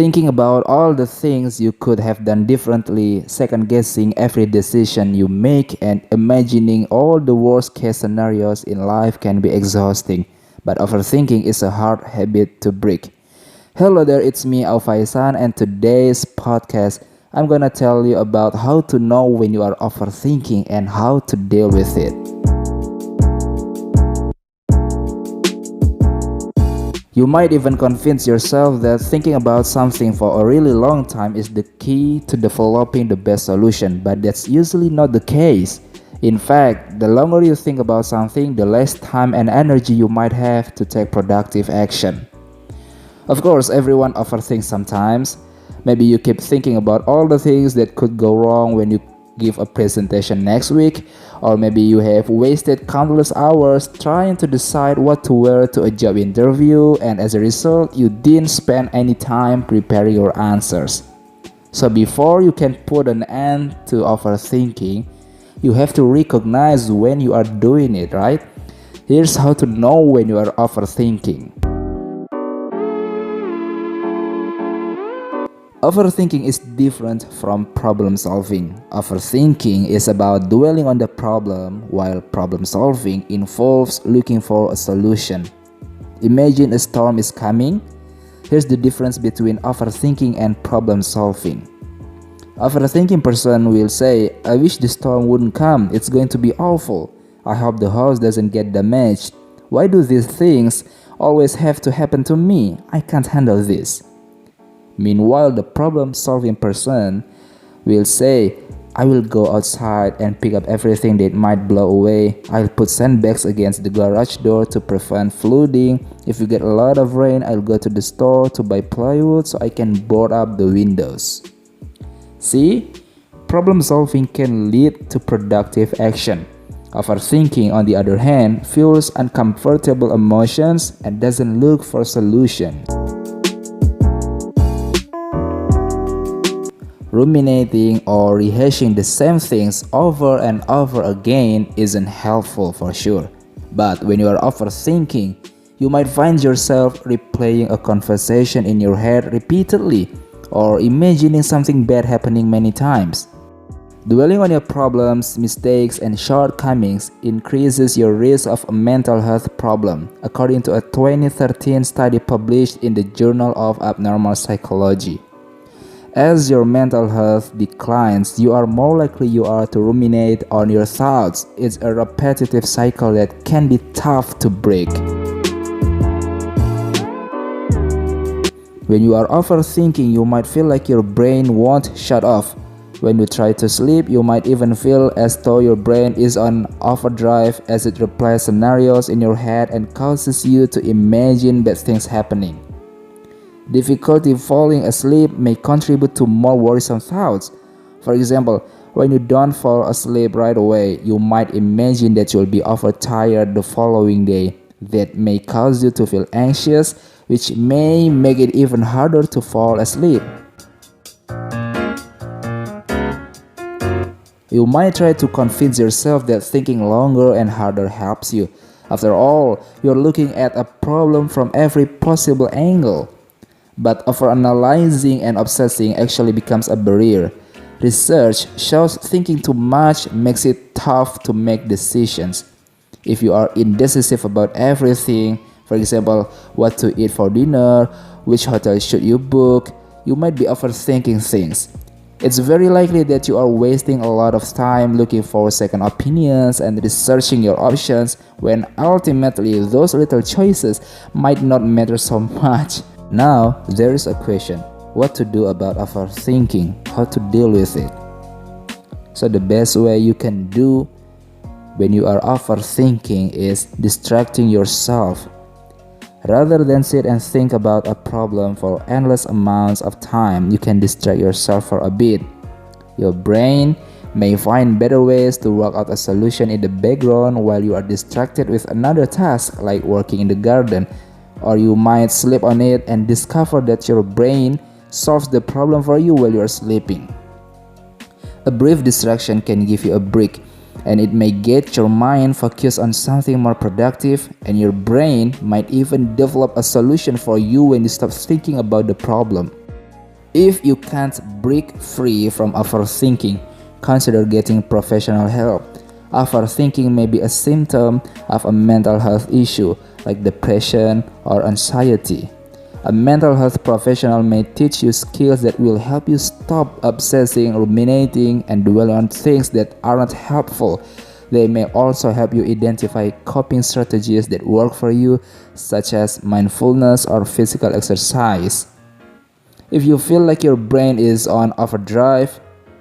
Thinking about all the things you could have done differently, second guessing every decision you make, and imagining all the worst case scenarios in life can be exhausting. But overthinking is a hard habit to break. Hello there, it's me, Alfaisan, and today's podcast, I'm gonna tell you about how to know when you are overthinking and how to deal with it. You might even convince yourself that thinking about something for a really long time is the key to developing the best solution, but that's usually not the case. In fact, the longer you think about something, the less time and energy you might have to take productive action. Of course, everyone overthinks sometimes. Maybe you keep thinking about all the things that could go wrong when you give a presentation next week, or maybe you have wasted countless hours trying to decide what to wear to a job interview, and as a result, you didn't spend any time preparing your answers. So before you can put an end to overthinking, you have to recognize when you are doing it, right? Here's how to know when you are overthinking. Overthinking is different from problem solving. Overthinking is about dwelling on the problem, while problem solving involves looking for a solution. Imagine a storm is coming. Here's the difference between overthinking and problem solving. Overthinking person will say, I wish the storm wouldn't come, it's going to be awful. I hope the house doesn't get damaged. Why do these things always have to happen to me? I can't handle this. Meanwhile, the problem-solving person will say, I will go outside and pick up everything that might blow away. I'll put sandbags against the garage door to prevent flooding. If we get a lot of rain, I'll go to the store to buy plywood so I can board up the windows. See? Problem-solving can lead to productive action. Overthinking, on the other hand, feels uncomfortable emotions and doesn't look for solutions. Ruminating or rehashing the same things over and over again isn't helpful for sure. But when you are overthinking, you might find yourself replaying a conversation in your head repeatedly or imagining something bad happening many times. Dwelling on your problems, mistakes, and shortcomings increases your risk of a mental health problem, according to a 2013 study published in the Journal of Abnormal Psychology. As your mental health declines, you are more likely you are to ruminate on your thoughts. It's a repetitive cycle that can be tough to break. When you are overthinking, you might feel like your brain won't shut off. When you try to sleep, you might even feel as though your brain is on overdrive as it replays scenarios in your head and causes you to imagine bad things happening. Difficulty falling asleep may contribute to more worrisome thoughts. For example, when you don't fall asleep right away, you might imagine that you'll be overtired the following day. That may cause you to feel anxious, which may make it even harder to fall asleep. You might try to convince yourself that thinking longer and harder helps you. After all, you're looking at a problem from every possible angle. But overanalyzing and obsessing actually becomes a barrier. Research shows thinking too much makes it tough to make decisions. If you are indecisive about everything, for example, what to eat for dinner, which hotel should you book, you might be overthinking things. It's very likely that you are wasting a lot of time looking for second opinions and researching your options when ultimately those little choices might not matter so much. Now, there is a question, what to do about overthinking, how to deal with it. So the best way you can do when you are overthinking is distracting yourself. Rather than sit and think about a problem for endless amounts of time, you can distract yourself for a bit. Your brain may find better ways to work out a solution in the background while you are distracted with another task like working in the garden. Or you might sleep on it and discover that your brain solves the problem for you while you are sleeping. A brief distraction can give you a break, and it may get your mind focused on something more productive, and your brain might even develop a solution for you when you stop thinking about the problem. If you can't break free from overthinking, consider getting professional help. Overthinking may be a symptom of a mental health issue like depression or anxiety. A mental health professional may teach you skills that will help you stop obsessing, ruminating, and dwell on things that aren't helpful. They may also help you identify coping strategies that work for you, such as mindfulness or physical exercise. If you feel like your brain is on overdrive,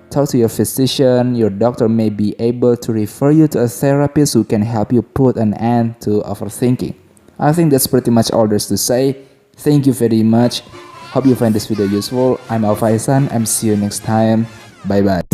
talk to your physician. Your doctor may be able to refer you to a therapist who can help you put an end to overthinking. I think that's pretty much all there's to say. Thank you very much. Hope you find this video useful. I'm Alfaisan. See you next time. Bye bye.